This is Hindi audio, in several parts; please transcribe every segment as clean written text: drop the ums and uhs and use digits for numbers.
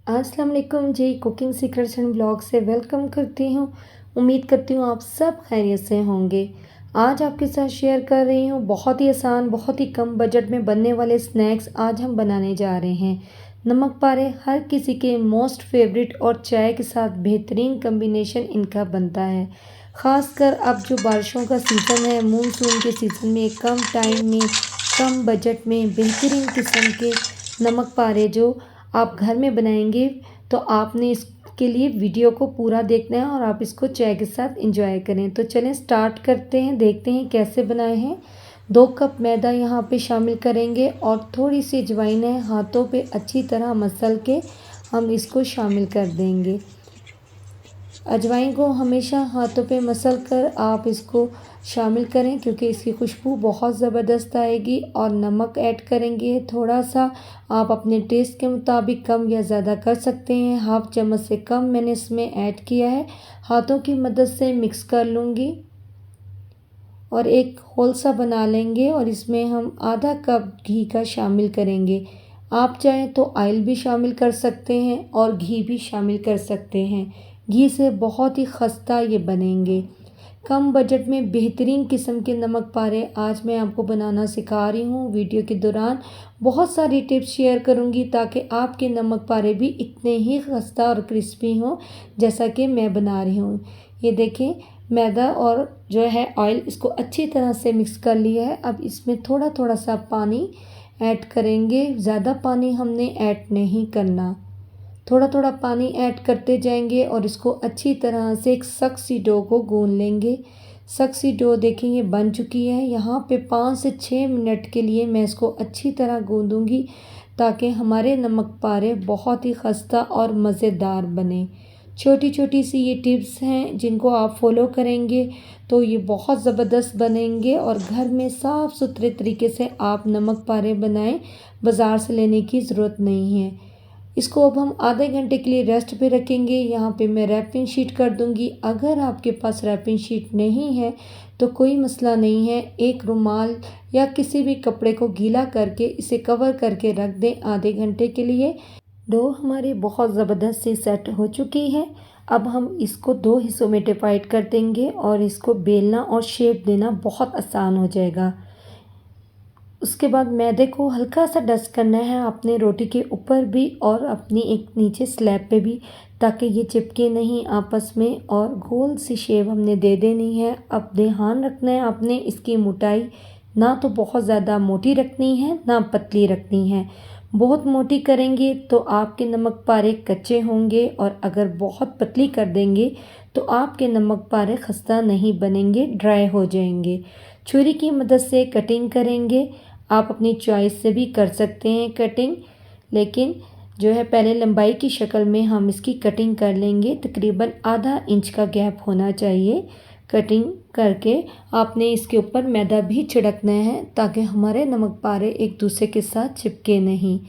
अस्सलाम वालेकुम जी। कुकिंग सीक्रेट्स एंड ब्लॉग से वेलकम करती हूँ। उम्मीद करती हूँ आप सब खैरियत से होंगे। आज आपके साथ शेयर कर रही हूँ बहुत ही आसान, बहुत ही कम बजट में बनने वाले स्नैक्स आज हम बनाने जा रहे हैं। नमक पारे हर किसी के मोस्ट फेवरेट और चाय के साथ बेहतरीन कम्बिनेशन इनका बनता है। ख़ासकर अब जो बारिशों का सीज़न है, मानसून के सीज़न में कम टाइम में, कम बजट में बेहतरीन किस्म के नमक पारे जो आप घर में बनाएंगे तो आपने इसके लिए वीडियो को पूरा देखना है और आप इसको चाय के साथ एंजॉय करें। तो चलें स्टार्ट करते हैं, देखते हैं कैसे बनाए हैं। 2 कप मैदा यहाँ पे शामिल करेंगे और थोड़ी सी अजवाइन है, हाथों पे अच्छी तरह मसल के हम इसको शामिल कर देंगे। अजवाइन को हमेशा हाथों पे मसल कर आप इसको शामिल करें क्योंकि इसकी खुशबू बहुत ज़बरदस्त आएगी। और नमक ऐड करेंगे थोड़ा सा, आप अपने टेस्ट के मुताबिक कम या ज़्यादा कर सकते हैं। हाफ चम्मच से कम मैंने इसमें ऐड किया है। हाथों की मदद से मिक्स कर लूँगी और एक होल सा बना लेंगे और इसमें हम आधा कप घी का शामिल करेंगे। आप चाहें तो ऑयल भी शामिल कर सकते हैं और घी भी शामिल कर सकते हैं। घी से बहुत ही खस्ता ये बनेंगे। कम बजट में बेहतरीन किस्म के नमक पारे आज मैं आपको बनाना सिखा रही हूँ। वीडियो के दौरान बहुत सारी टिप्स शेयर करूँगी ताकि आपके नमक पारे भी इतने ही खस्ता और क्रिस्पी हों जैसा कि मैं बना रही हूँ। ये देखें, मैदा और जो है ऑयल इसको अच्छी तरह से मिक्स कर लिया है। अब इसमें थोड़ा थोड़ा सा पानी ऐड करेंगे, ज़्यादा पानी हमने ऐड नहीं करना। थोड़ा थोड़ा पानी ऐड करते जाएंगे और इसको अच्छी तरह से एक सख्त सी डो को गूंद लेंगे। सख्त सी डो देखें ये बन चुकी है। यहाँ पे 5 से 6 मिनट के लिए मैं इसको अच्छी तरह गूंदूंगी ताकि हमारे नमक पारे बहुत ही खस्ता और मज़ेदार बने। छोटी छोटी सी ये टिप्स हैं जिनको आप फॉलो करेंगे तो ये बहुत ज़बरदस्त बनेंगे और घर में साफ़ सुथरे तरीके से आप नमक पारे बनाएं, बाज़ार से लेने की ज़रूरत नहीं है। इसको अब हम आधे घंटे के लिए रेस्ट पे रखेंगे। यहाँ पे मैं रैपिंग शीट कर दूँगी। अगर आपके पास रैपिंग शीट नहीं है तो कोई मसला नहीं है, एक रुमाल या किसी भी कपड़े को गीला करके इसे कवर करके रख दें आधे घंटे के लिए। डो हमारी बहुत ज़बरदस्त सी सेट हो चुकी है। अब हम इसको 2 हिस्सों में डिवाइड कर देंगे और इसको बेलना और शेप देना बहुत आसान हो जाएगा। उसके बाद मैदे को हल्का सा डस्ट करना है अपने रोटी के ऊपर भी और अपनी एक नीचे स्लैब पे भी, ताकि ये चिपके नहीं आपस में। और गोल सी शेप हमने दे देनी है। अब ध्यान रखना है आपने इसकी मोटाई ना तो बहुत ज़्यादा मोटी रखनी है ना पतली रखनी है। बहुत मोटी करेंगे तो आपके नमक पारे कच्चे होंगे और अगर बहुत पतली कर देंगे तो आपके नमक पारे खस्ता नहीं बनेंगे, ड्राई हो जाएंगे। छुरी की मदद से कटिंग करेंगे। आप अपनी चॉइस से भी कर सकते हैं कटिंग, लेकिन जो है पहले लंबाई की शक्ल में हम इसकी कटिंग कर लेंगे। तकरीबन आधा इंच का गैप होना चाहिए। कटिंग करके आपने इसके ऊपर मैदा भी छिड़कना है ताकि हमारे नमक पारे एक दूसरे के साथ चिपके नहीं।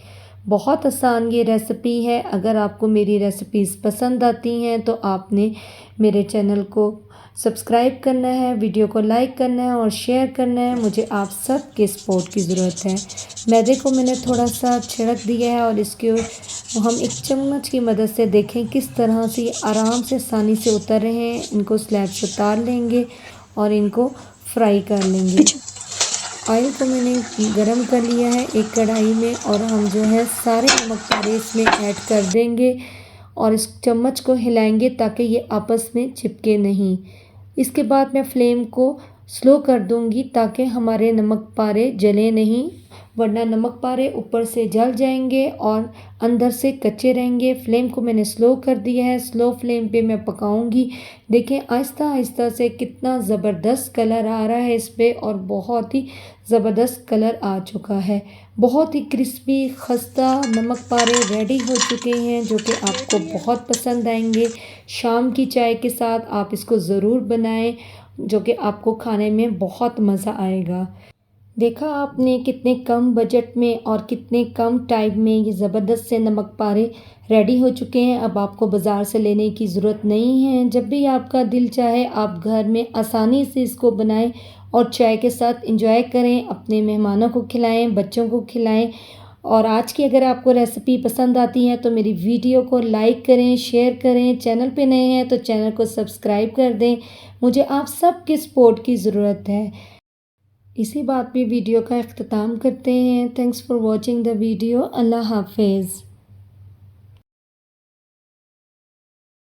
बहुत आसान ये रेसिपी है। अगर आपको मेरी रेसिपीज़ पसंद आती हैं तो आपने मेरे चैनल को सब्सक्राइब करना है, वीडियो को लाइक करना है और शेयर करना है। मुझे आप सब के सपोर्ट की ज़रूरत है। मैदे को मैंने थोड़ा सा छिड़क दिया है और इसके हम एक चम्मच की मदद से देखें किस तरह से ये आराम से आसानी से उतर रहे हैं। इनको स्लैब से उतार लेंगे और इनको फ्राई कर लेंगे। ऑयल को मैंने गरम कर लिया है एक कढ़ाई में और हम जो है सारे नमक पारे इसमें ऐड कर देंगे और इस चम्मच को हिलाएंगे ताकि ये आपस में चिपके नहीं। इसके बाद मैं फ्लेम को स्लो कर दूंगी ताकि हमारे नमक पारे जले नहीं, वरना नमक पारे ऊपर से जल जाएंगे और अंदर से कच्चे रहेंगे। फ्लेम को मैंने स्लो कर दिया है। स्लो फ्लेम पे मैं पकाऊंगी। देखें आहिस्ता आहिस्ता से कितना ज़बरदस्त कलर आ रहा है इस पे और बहुत ही ज़बरदस्त कलर आ चुका है। बहुत ही क्रिस्पी खस्ता नमक पारे रेडी हो चुके हैं जो कि आपको बहुत पसंद आएंगे। शाम की चाय के साथ आप इसको ज़रूर बनाएं जो कि आपको खाने में बहुत मज़ा आएगा। देखा आपने कितने कम बजट में और कितने कम टाइम में ये ज़बरदस्त से नमक पारे रेडी हो चुके हैं। अब आपको बाज़ार से लेने की ज़रूरत नहीं है। जब भी आपका दिल चाहे आप घर में आसानी से इसको बनाएं और चाय के साथ एंजॉय करें, अपने मेहमानों को खिलाएं, बच्चों को खिलाएं और आज की अगर आपको रेसिपी पसंद आती है तो मेरी वीडियो को लाइक करें, शेयर करें, चैनल पे नए हैं तो चैनल को सब्सक्राइब कर दें। मुझे आप सबकी सपोर्ट की ज़रूरत है। इसी बात पे वीडियो का इख्तिताम करते हैं। Thanks for watching the video. अल्लाह हाफिज़।